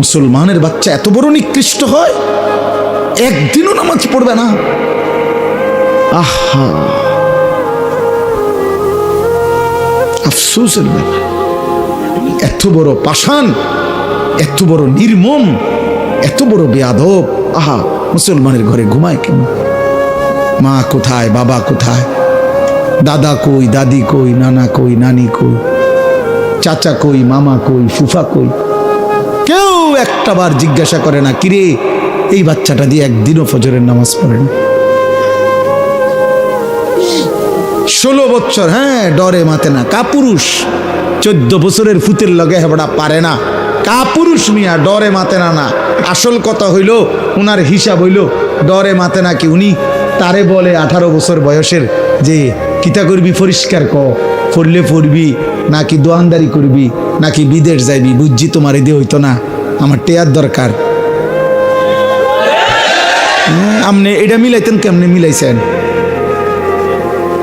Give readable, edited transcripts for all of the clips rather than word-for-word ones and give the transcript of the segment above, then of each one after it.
মুসলমানের বাচ্চা এত বড় নিকৃষ্ট হয়, একদিনও নামাজ পড়বে না। আহা, আফসোসের ব্যাপার। এত বড় পাষাণ, এত বড় নির্মম, এত বড় বেয়াদব। আহা, মুসলমানের ঘরে ঘুমায় কেন? মা কোথায়, বাবা কোথায়, দাদা কই, দাদি কই, নানা কই, নানি কই, চাচা কই, মামা কই, ফুফা কই? কেউ একটা বার জিজ্ঞাসা করে না, কিরে এই বাচ্চাটা দিয়ে একদিনও ফজরের নামাজ পড়ে না। 16 বছর, হ্যাঁ, ডরে মাতে না। কাপুরুষ 14 বছরের ফুতের লগে হেবড়া পারে না। কাপুরুষ মিয়া, ডরে মাতে না। না, আসল কথা হইল উনার হিসাব হইল ডরে মাতে না কি উনি তারে বলে 18 বছর বয়সের যে কিতা করবি পরিষ্কার ক, পড়লে পড়বি নাকি দোয়ানদারি করবি নাকি বিদেশ যাইবি, বুঝছি তোমার এদিকে হইতো না, আমার টেয়ার দরকার। আপনি এটা মিলাইতেন, কেমনে মিলাইছেন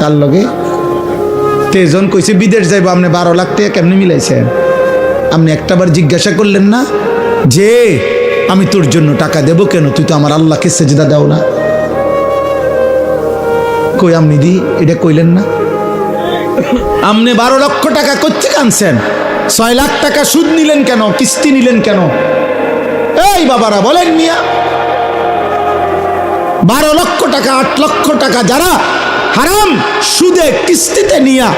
তার লগে? তেজন কইছে বিদেশ যাইব, আপনি 12 লাখ টাকা কেমনে মিলাইছেন? আপনি একটাবার জিজ্ঞাসা করলেন না যে আমি তোর জন্য টাকা দেব কেন, তুই তো আমার আল্লাহকে সেজদা দাও না? কই আপনি দি এটা কইলেন না? আপনি 12 লক্ষ টাকা কোত্থেকে আনছেন? 6 লাখ টাকা সুদ নিলেন কেন, কিস্তি নিলেন কেন? এই বাবারা বলেন মিয়া, 12 লক্ষ টাকা 8 লক্ষ টাকা যারা হারাম সুদে কিস্তিতে নিয়া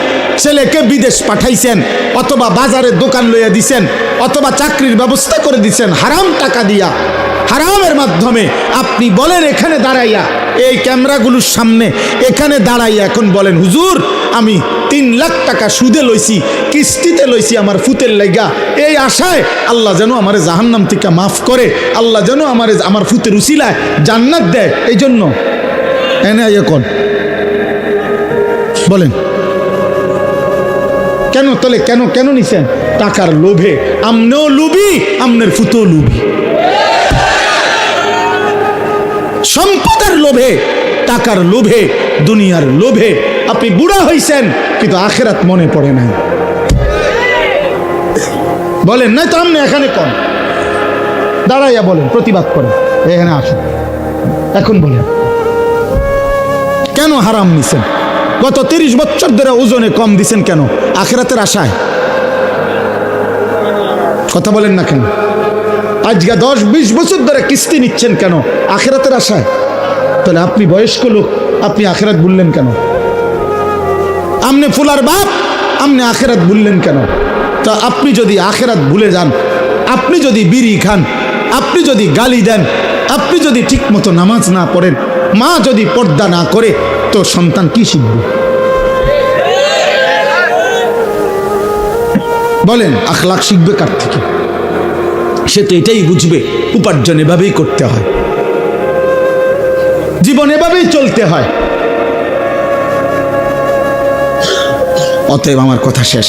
ছেলেকে বিদেশ পাঠাইছেন, অথবা বাজারে দোকান লইয়া দিছেন, অথবা চাকরির ব্যবস্থা করে দিছেন হারাম টাকা দিয়া, হারামের মাধ্যমে, আপনি বলেন এখানে দাঁড়াইয়া, এই ক্যামেরাগুলোর সামনে এখানে দাঁড়াইয়া এখন বলেন, হুজুর আমি 3 লাখ টাকা সুদে লইছি, কিস্তিতে লইছি আমার ফুতের লাইগা, এই আশায় আল্লাহ যেন আমার জাহান্নাম থেকে মাফ করে, আল্লাহ যেন আমার ফুতের উসিলায় জান্নাত দেয়, এই জন্য এনে এখন বলেন কেন? তাহলে কেন কেন নিছেন? টাকার লোভে। আমনেও লুবি, আমনের ফুতেও লুবি। সম্পদের লোভে, টাকার লোভে, দুনিয়ার লোভে আপনি বুড়া হইছেন, কিন্তু আখিরাত মনে পড়ে নাই। বলেন নাই তো? আপনি এখানে কম দাঁড়াইয়া বলেন, প্রতিবাদ করেন, এখানে আসুন এখন বলেন কেন হারাম নিছেন? গত 30 বছর ধরে ওজনে কম দিছেন কেন? আখিরাতের আশায়। কথা বলেন না কেন? আজকে 10-20 বছর ধরে কিস্তি নিচ্ছেন কেন? আখিরাতের আশায়। তাহলে আপনি বয়স্ক লোক, আপনি আখিরাত ভুললেন কেন? আপনি ফুলার বাপ, আপনি আখিরাত ভুললেন কেন? তা আপনি যদি আখিরাত ভুলে যান, আপনি যদি বিড়ি খান, আপনি যদি গালি দেন, আপনি যদি ঠিক মতো নামাজ না পড়েন, মা যদি পর্দা না করে, তো সন্তান কি শিখবে? বলেন, আখলাক শিখবে কার থেকে? সে তো এটাই বুঝবে উপার্জন এভাবেই করতে হয়, জীবন এভাবেই চলতে হয়। অতএব আমার কথা শেষ,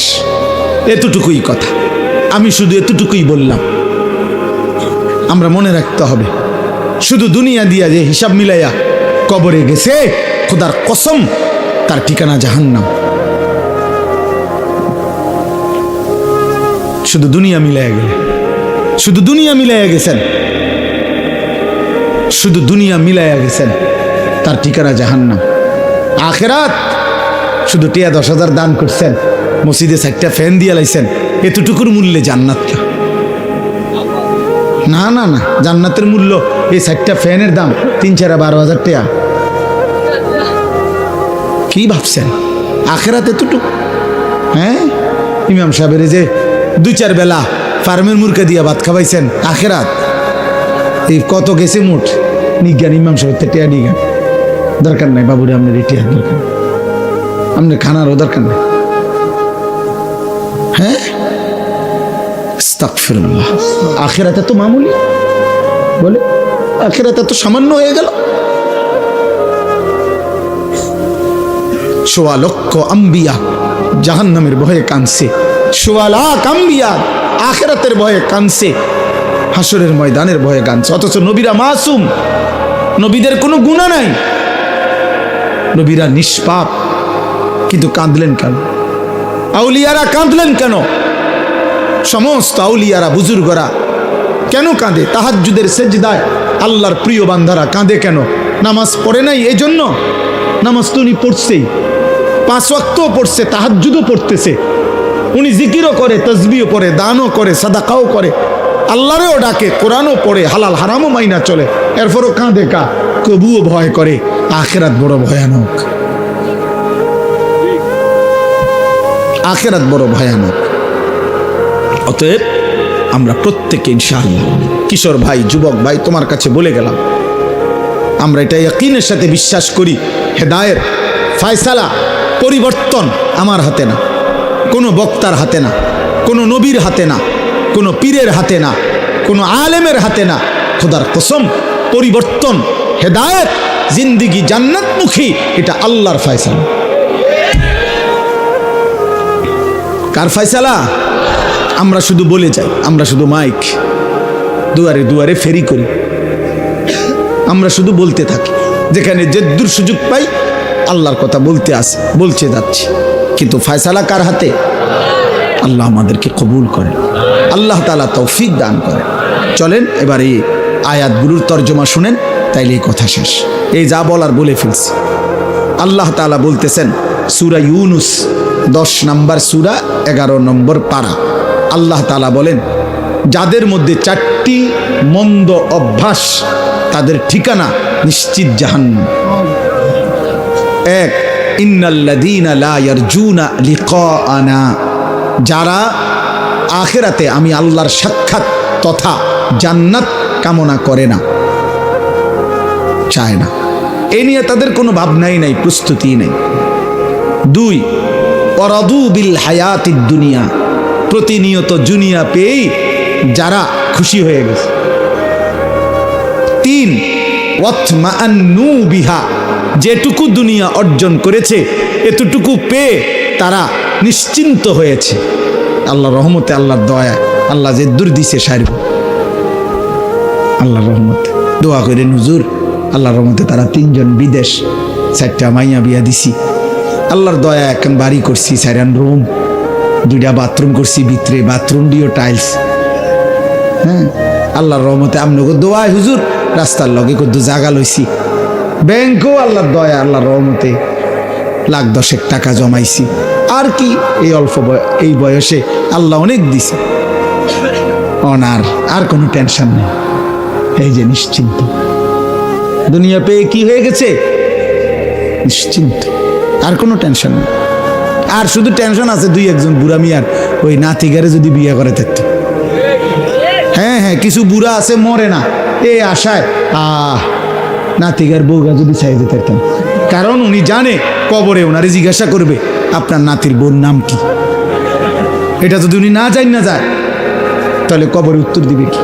এতটুকুই কথা, আমি শুধু এতটুকুই বললাম। আমরা মনে রাখতে হবে, শুধু দুনিয়া দিয়া যে হিসাব মিলাইয়া কবরে গেছে, খোদার কসম তার ঠিকানা জাহান্নাম। শুধু দুনিয়া মিলাইয়া গেলে, শুধু দুনিয়া মিলাইয়া গেছেন, শুধু দুনিয়া মিলাইয়া গেছেন, তার ঠিকানা জাহান্নাম। আখিরাত শুধু 10,000 দান করছেন, মসজিদে 4টা ফ্যান দিয়ে লাইছেন, এতটুকুর মূল্যে জান্নাতটা? না না না, জান্নাতের মূল্য এই 4টা ফ্যানের দাম 3-12,000 টাকা। কি ভাবছেন আখিরাত এতটুকু? হ্যাঁ, ইমাম সাহেবের যে 2-4 বেলা ফার্মের মুরগা দিয়া ভাত খাওয়াইছেন, আখিরাত এই কত গেছে মোট? নিজ্ঞান ইমাম সাহেব টিয়া নিজ্ঞান দরকার নাই, বাবুরে আপনার টিয়া দরকার, আপনার খানারও দরকার নাই। হ্যাঁ, আস্তাগফিরুল্লাহ। আখিরাতে তো মামুলি, বলে আখিরাতে তো সামান্য হয়ে গেল। 1.25 লক্ষ আম্বিয়া জাহান্নামের ভয়ে কাঁদছে, 1.25 লাখ আম্বিয়া আখিরাতের ভয়ে কাঁদছে, হাসরের ময়দানের ভয়ে কাঁদছে। অথচ নবীরা মাসুম, নবীদের কোনো গুনাহ নাই, নবীরা নিষ্পাপ, কিন্তু কাঁদলেন কেন? আউলিয়ারা কাঁদলেন কেন? সমস্ত আউলিয়ারা বুজুর্গরা কেন কাঁদে? তাহাজ্জুদের সেজদায় আল্লাহর প্রিয় বান্দারা কাঁদে কেন? নামাজ পড়ে নাই এই জন্য? নামাজ তো উনি পড়ছেই, 5 ওয়াক্তও পড়ছে, তাহাজ্জুদও পড়তেছে, উনি জিকিরও করে, তাসবিহও পড়ে, দানও করে, সাদাকাও করে, আল্লাহরেও ডাকে, কোরআনও পড়ে, হালাল হারামও মাইনা চলে, এরপরও কাঁদে কা? কবুও ভয় করে। আখিরাত বড় ভয়ানক, আখিরাত বড় ভয়ানক। অতএব আমরা প্রত্যেকে ইনশাআল্লাহ, কিশোর ভাই, যুবক ভাই, তোমার কাছে বলে গেলাম, আমরা এটা ইয়াকিনের সাথে বিশ্বাস করি, হেদায়ের ফয়সালা, পরিবর্তন আমার হাতে না, কোনো বক্তার হাতে না, কোনো নবীর হাতে না, কোনো পীরের হাতে না, কোনো আলেমের হাতে না। খোদার কসম, পরিবর্তন, হেদায়েত, জিন্দিগি জান্নাতমুখী, এটা আল্লাহর ফয়সালা। কার ফয়সালা? আমরা শুধু বলে যাই, আমরা শুধু মাইক দুয়ারে দুয়ারে ফেরি করি, আমরা শুধু বলতে থাকি, যেখানে যেদুর সুযোগ পাই আল্লাহর কথা বলতে যাচ্ছি, কিন্তু ফয়সালা কার হাতে? আল্লাহ আমাদেরকে কবুল করেন, আল্লাহ তাআলা তৌফিক দান করেন। চলেন এবার এই আয়াতগুলোর তর্জমা শুনেন, তাইলে এই কথা শেষ। এই যা বলার বলে ফেলছি। আল্লাহ তাআলা বলতেছেন, সূরা ইউনুস 10 নম্বর সূরা 11 নম্বর পারা, আল্লাহ তাআলা বলেন, যাদের মধ্যে 4টি মন্দ অভ্যাস, তাদের ঠিকানা নিশ্চিত জাহান্নাম। 1, ইন্নাল্লাযীনা লা ইয়ারজুনা লিকাআনা, যারা আখিরাতে আমি আল্লাহর সাক্ষাৎ তথা জান্নাত কামনা করে না, চায় না, এ নিয়ে তাদের কোনো ভাবনাই নাই, প্রস্তুতি নেই। 2, ওয়ারাদু বিল হায়াতিদ দুনিয়া, প্রতিনিয়ত দুনিয়া পেয়েই যারা খুশি হয়ে গেছে। 3, ওয়াতমাআন্নু বিহা, যেটুকু দুনিয়া অর্জন করেছে এতটুকু পেয়ে তারা নিশ্চিন্ত হয়েছে। আল্লাহর রহমতে, আল্লাহর দয়া, আল্লাহ যে দূর দিছে সারব, আল্লাহর রহমতে দোয়া করে হুজুর, আল্লাহর রহমতে তারা 3 জন বিদেশ, 4টা মাইয়া বিয়া দিছি, আল্লাহর দয়া এখন বাড়ি করছি, 4 রুম, 2টা বাথরুম করছি, ভিতরে বাথরুম দিও টাইলস। হ্যাঁ, আল্লাহর রহমতে আপনাকে দোয়া হুজুর, রাস্তার লগে কত জায়গা লইছি, ব্যাংকও আল্লাহর দয়া, আল্লাহর রহমতে 1,10,000 টাকা জমাইছি। আর কি, এই অল্প এই বয়সে আল্লাহ অনেক দিছে, অনার আর কোনো টেনশন নেই। এই যে নিশ্চিন্ত, দুনিয়া পেয়ে কি হয়ে গেছে? নিশ্চিন্ত, আর কোনো টেনশন নেই। আর শুধু টেনশন আছে 2-1 বুড়া মিয়ার, ওই নাতিগারে যদি বিয়ে করে থাকতো। হ্যাঁ হ্যাঁ, কিছু বুড়া আছে মরে না এই আশায়, নাতিগার বউগা যদি চাইতে থাকতাম, কারণ উনি জানে কবরে ওনারে জিজ্ঞাসা করবে আপনার নাতির বউর নাম কি। এটা যদি উনি না যায় তাহলে কবরে উত্তর দিবে কি?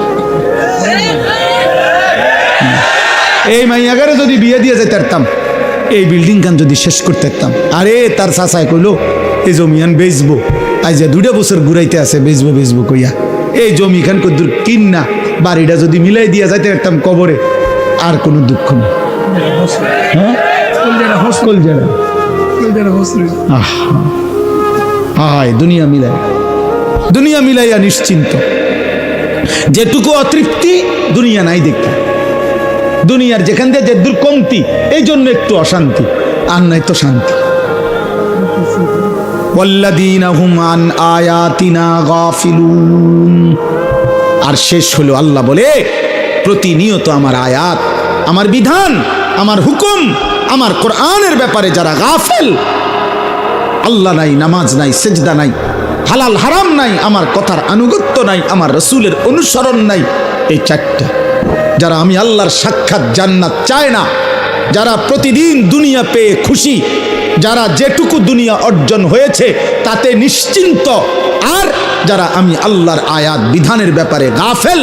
এই মাইয়াগারে যদি বিয়ে দিয়ে যেতে পারতাম, এই বিল্ডিং খান যদি শেষ করতে পারতাম, আরে তার চাচায় কইলো এই জমিয়ান বেচবো, আজ 2 বছর ঘুরাইতে আছে, বেচবো কইয়া এই জমি খান কদ্দুর কিন্না বাড়িটা যদি মিলাই দিয়া যাইতে পারতাম কবরে, আর কোনো দুঃখ নেই। দুনিয়া মিলাইয়া নিশ্চিন্ত, যেটুকু অতৃপ্তি দুনিয়া নাই দেখতে, দুনিয়ার যেখান দিয়ে যে দূর কমতি, এই জন্য একটু অশান্তি, আর নাই তো শান্তি। ওয়াল্লাযীনা হুম আন আয়াতিনা গাফিলুন, আর শেষ হলো আল্লাহ বলে, প্রতিনিয়ত আমার আয়াত, আমার বিধান, আমার হুকুম, আমার কোরআনের ব্যাপারে যারা গাফেল, আল্লাহ নাই, নামাজ নাই, সেজদা নাই, হালাল হারাম নাই, আমার কথার আনুগত্য নাই, আমার রাসূলের অনুসরণ নাই, এই 4টা, যারা আমি আল্লাহর সাক্ষাৎ জান্নাত চায় না, যারা প্রতিদিন দুনিয়া পেয়ে খুশি, যারা যেটুকু দুনিয়া অর্জন হয়েছে তাতে নিশ্চিন্ত, আর যারা আমি আল্লাহর আয়াত বিধানের ব্যাপারে গাফেল,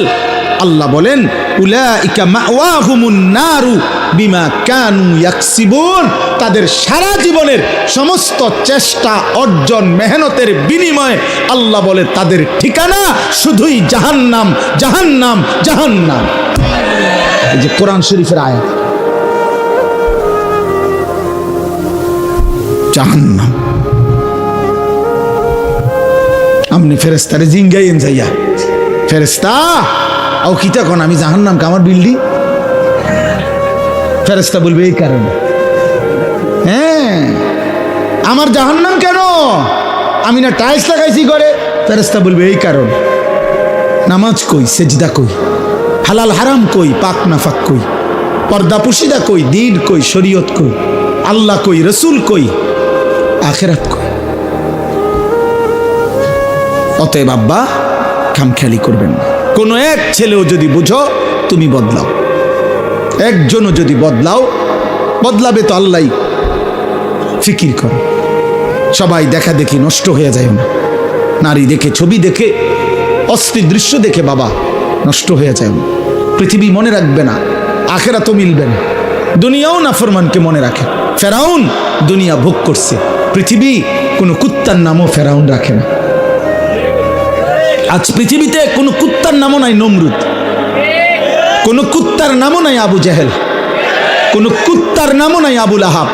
আল্লাহ বলেন উলাইকা মাওয়াহুমুন নারু বিমা কানু ইয়াকসিবুন, তাদের সারা জীবনের সমস্ত চেষ্টা অর্জন মেহনতের বিনিময়ে আল্লাহ বলে তাদের ঠিকানা শুধুই জাহান্নাম, জাহান্নাম, জাহান্নাম। এই যে কোরআন শরীফের আয়াত, জাহান্নাম। আপনি ফেরেশতারে জিঙ্গাইন যাইয়া, ফেরেশতা ও কিতা কোন আমি জাহান্নাম আমার বিল্ডিং? ফেরেশতা বলবে এই কারণে। হ্যাঁ, আমার জাহান্নাম কেন? আমি না টাইলস লাগাইছি ঘরে। ফেরেশতা বলবে এই কারণ। নামাজ কই, সেজদা কই, হালাল হারাম কই, পাক নাফাক কই, পর্দা পুশিদা কই, দ্বীন কই, শরীয়ত কই, আল্লাহ কই, রসুল কই, আখিরাত কই। অতএব আব্বা খামখেয়ালি করবেন না। কোনো এক ছেলেও যদি বুঝো তুমি বদলাও, একজনও যদি বদলাও, বদলাবে তো আল্লাহ। ফিকির করো, সবাই দেখা দেখি নষ্ট হয়ে যায় না। নারী দেখে, ছবি দেখে, অশ্লীল দৃশ্য দেখে বাবা নষ্ট হয়ে যায় না। পৃথিবী মনে রাখবে না, আখেরাতও মিলবে না। দুনিয়াও নাফরমানকে মনে রাখে। ফেরাউন দুনিয়া ভোগ করছে, পৃথিবী কোনো কুত্তার নামও ফেরাউন রাখে না। আজ পৃথিবীতে কোনো কুত্তার নামও নাই নমরুদ, কোনো কুত্তার নামও নাই আবু জেহেল, কোনো কুত্তার নামও নাই আবুল আহাব।